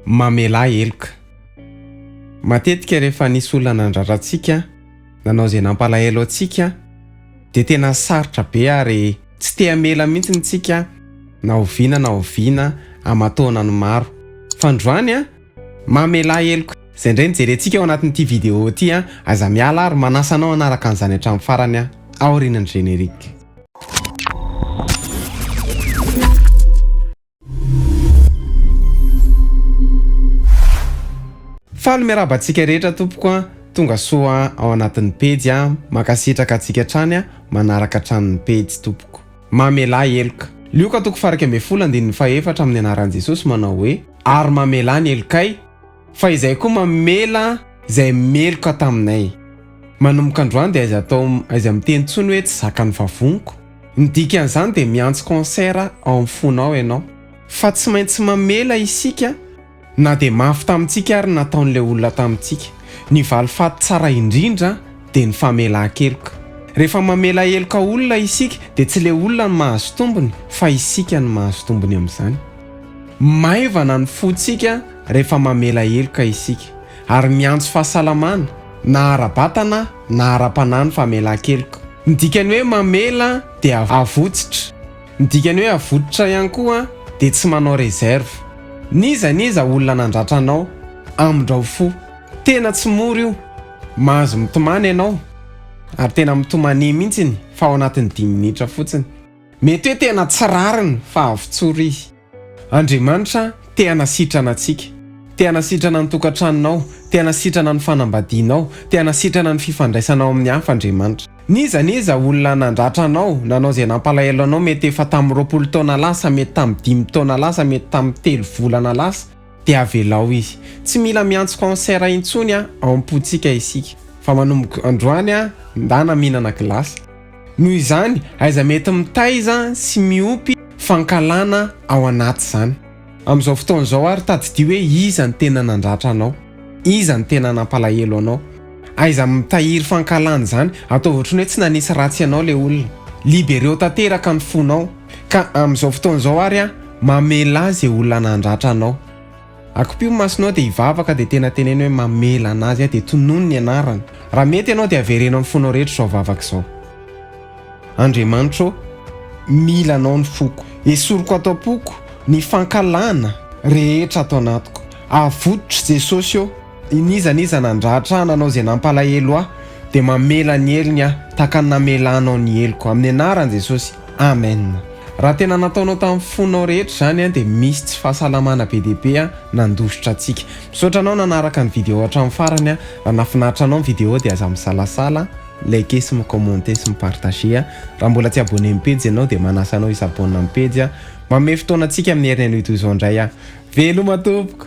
Mamela heloka. Matetika rehefa nisy olona nandratra antsika, nanao izay nampalahelo antsika, dia tena sarotra be ary tsy te hamela mihitsy antsika na oviana amatona ny maro. Fandroany mamela heloka. Izay indray nijerentsika ao anatin'ity vidéo ity aza miala ary manasa anao anaraka an'izany hatramin'ny farany aorian'ny générique. Faly miaraba antsika rehetra tompoko tonga soa ao anatin'ny pejy makasitraka antsika hatrany manaraka hatramin'ny pejy tompoko. Mamela heloka. Lioka toko faraka ambin'ny folo andininy fahaefatra amin'ny anaran'i Jesosy manao hoe ary mamela ny helokay fa izay koa mamela izay meloka taminay. Manomboka androany dia izay amin'ny teny tsony hoe tsy zakan'ny vavoniko. Ny dikan'izany dia miantso concert ao amin'ny fonao ianao. Fa tsy maintsy mamela isika na dia mafy tamintsika ary nataon'ilay olona tamintsika. Ny valifaty tsara indrindra dia ny famelan-keloka. Rehefa mamela heloka olona isika dia tsy ilay olona no mahazo tombony fa isika no mahazo tombony amin'izany. Maivana ny fontsika rehefa mamela heloka isika ary miantso fahasalamana na ara-batana na ara-panahy ny famelan-keloka. Ny dikany hoe mamela dia avotsotro. Ny dikany hoe avotsotro ihany koa dia tsy manao reserve. Niza olona nandratra anao amin-drao fo. Tena tsy mora io. Mahazo mitomany ianao ary tena mitomany mihitsy fa ao anatin'ny 10 minitra fotsiny. Mety hoe tena tsy rariny fa Avotsotro izy. Andriamanitra te hanasitrana antsika. Te hanasitrana ny tokantranonao, te hanasitrana ny fanambadianao, te hanasitrana ny fifandraisanao amin'ny hafa Andriamanitra. Niza olona nandratra anao, nanao izay nampalahelo anao, mety efa tamin'ny 20 taona lasa, mety tamin'ny 10 taona lasa, mety tamin'ny 3 volana lasa, dia avelao izy. Tsy mila miantso concert intsony ao am-pontsika isika. Fa manomboka androany ndana mihinana gilasy. Noho izany, aiza mety mitaiza sy miopy fankahalana ao anaty izany. Amin'izao fotoana izao ary tadidio hoe iza ny tena nandratra anao, iza ny tena nampalahelo anao. Aiza mitahiry fankahalana izany, atao ohatrany hoe tsy nanisy ratsy ianao ilay olona. Libereo tanteraka ny fonao. Ka amin'izao fotoana izao ary mamela izay olona nandratra anao. Akopio masonao dia hivavaka dia tena teneny hoe mamela anazy dia tonono ny anarany. Raha mety ianao dia averena amin'ny fonao rehetra izao vavaka izao. Andriamanitra Mila Anao ny foko. Hesoriko atao ampoko ny fankahalana rehetra atao anatiko. Avotsotro Jesosy niza nandratra nanao izay nampalahelo dia mamela ny helony tahaka ny namelanao ny heloko amin'ny anaran'i Jesosy. Amen. Raha tena nataonao tamin'ny fonao rehetra izany dia misy tsy fahasalamana be dia be nandositra antsika. Misaotra anao nanaraka ny vidéo hatramin'ny farany. Raha nafinaritra anao ny vidéo dia aza misalasala, like sy micommente sy mipartager. Raha mbola tsy abonné amin'ny page ianao dia manasa anao hisabonina amin'ny page. Manome fotoana antsika amin'ny herin'ny toy izao indray. Veloma tompoko.